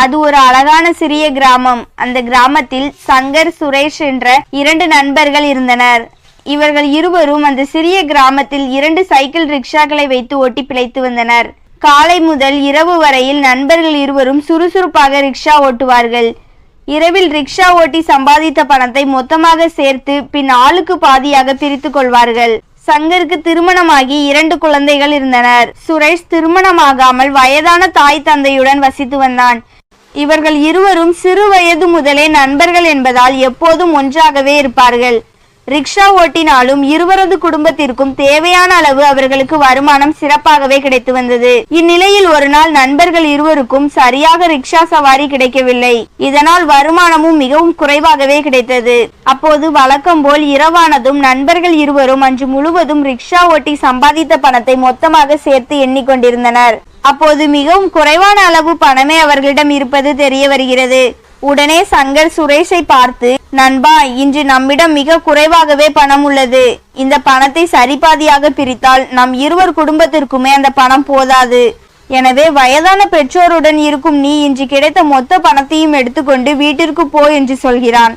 அது ஒரு அழகான சிறிய கிராமம். அந்த கிராமத்தில் சங்கர், சுரேஷ் என்ற 2 நண்பர்கள் இருந்தனர். இவர்கள் இருவரும் அந்த சிறிய கிராமத்தில் 2 சைக்கிள் ரிக்ஷாக்களை வைத்து ஓட்டி பிழைத்து வந்தனர். காலை முதல் இரவு வரையில் நண்பர்கள் இருவரும் சுறுசுறுப்பாக ரிக்ஷா ஓட்டுவார்கள். இரவில் ரிக்ஷா ஓட்டி சம்பாதித்த பணத்தை மொத்தமாக சேர்த்து பின் ஆளுக்கு பாதியாக பிரித்து கொள்வார்கள். சங்கருக்கு திருமணமாகி 2 குழந்தைகள் இருந்தனர். சுரேஷ் திருமணமாகாமல் வயதான தாய் தந்தையுடன் வசித்து வந்தான். இவர்கள் இருவரும் சிறு வயது முதலே நண்பர்கள் என்பதால் எப்போதும் ஒன்றாகவே இருப்பார்கள். ரிக்ஷா ஓட்டினாலும் இருவரது குடும்பத்திற்கும் தேவையான அளவு அவர்களுக்கு வருமானம் சிறப்பாகவே கிடைத்து வந்தது. இந்நிலையில் ஒரு நாள் நண்பர்கள் இருவருக்கும் சரியாக ரிக்ஷா சவாரி கிடைக்கவில்லை. இதனால் வருமானமும் மிகவும் குறைவாகவே கிடைத்தது. அப்போது வழக்கம் போல் இரவானதும் நண்பர்கள் இருவரும் அன்று முழுவதும் ரிக்ஷா ஓட்டி சம்பாதித்த பணத்தை மொத்தமாக சேர்த்து எண்ணிக்கொண்டிருந்தனர். அப்போது மிகவும் குறைவான அளவு பணமே அவர்களிடம் இருப்பது தெரிய வருகிறது. உடனே சங்கர் சுரேஷை பார்த்து, நண்பா, இன்று நம்மிடம் மிக குறைவாகவே பணம் உள்ளது. இந்த பணத்தை சரிபாதியாக பிரித்தால் நம் இருவர் குடும்பத்திற்குமே அந்த பணம் போதாது. எனவே வயதான பெற்றோருடன் இருக்கும் நீ இன்று கிடைத்த மொத்த பணத்தையும் எடுத்துக்கொண்டு வீட்டிற்கு போ என்று சொல்கிறான்.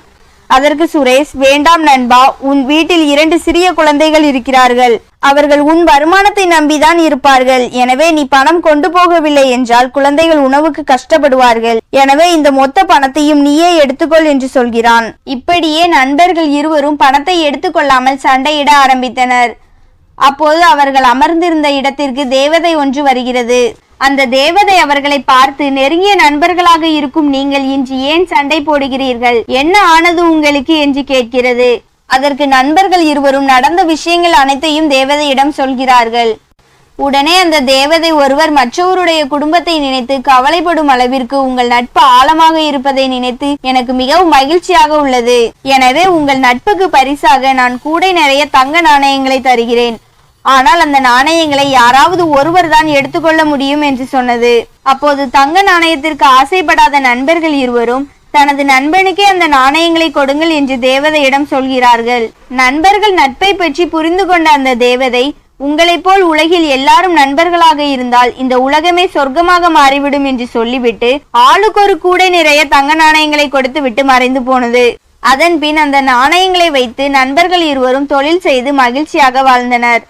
அதற்கு சுரேஷ், வேண்டாம் நண்பா, உன் வீட்டில் 2 சிறிய குழந்தைகள் இருக்கிறார்கள். அவர்கள் உன் வருமானத்தை நம்பிதான் இருப்பார்கள். எனவே நீ பணம் கொண்டு போகவில்லை என்றால் குழந்தைகள் உணவுக்கு கஷ்டப்படுவார்கள். எனவே இந்த மொத்த பணத்தையும் நீயே எடுத்துக்கொள் என்று சொல்கிறான். இப்படியே நண்பர்கள் இருவரும் பணத்தை எடுத்துக்கொள்ளாமல் சண்டையிட ஆரம்பித்தனர். அப்போது அவர்கள் அமர்ந்திருந்த இடத்திற்கு தேவதை ஒன்று வருகிறது. அந்த தேவதை அவர்களை பார்த்து, நெருங்கிய நண்பர்களாக இருக்கும் நீங்கள் இன்று ஏன் சண்டை போடுகிறீர்கள்? என்ன ஆனது உங்களுக்கு என்று கேட்கிறது. அதற்கு நண்பர்கள் இருவரும் நடந்த விஷயங்கள் அனைத்தையும் தேவதையிடம் சொல்கிறார்கள். உடனே அந்த தேவதை ஒருவர் மற்றவருடைய குடும்பத்தை நினைத்து கவலைப்படும் அளவிற்கு உங்கள் நட்பு ஆழமாக இருப்பதை நினைத்து எனக்கு மிகவும் மகிழ்ச்சியாக உள்ளது. எனவே உங்கள் நட்புக்கு பரிசாக நான் கூடை நிறைய தங்க நாணயங்களை தருகிறேன். ஆனால் அந்த நாணயங்களை யாராவது ஒருவர் தான் எடுத்துக்கொள்ள முடியும் என்று சொன்னது. அப்போது தங்க நாணயத்திற்கு ஆசைப்படாத நண்பர்கள் இருவரும் தனது நண்பனுக்கே அந்த நாணயங்களை கொடுங்கள் என்று தேவதையிடம் சொல்கிறார்கள். நண்பர்கள் நட்பை பற்றி புரிந்து கொண்ட அந்த தேவதை, உங்களை போல் உலகில் எல்லாரும் நண்பர்களாக இருந்தால் இந்த உலகமே சொர்க்கமாக மாறிவிடும் என்று சொல்லிவிட்டு ஆளுக்கு ஒரு கூடை நிறைய தங்க நாணயங்களை கொடுத்து விட்டு மறைந்து போனது. அதன் பின் அந்த நாணயங்களை வைத்து நண்பர்கள் இருவரும் தொழில் செய்து மகிழ்ச்சியாக வாழ்ந்தனர்.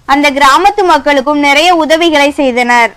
அந்த கிராமத்து மக்களுக்கும் நிறைய உதவிகளை செய்தனர்.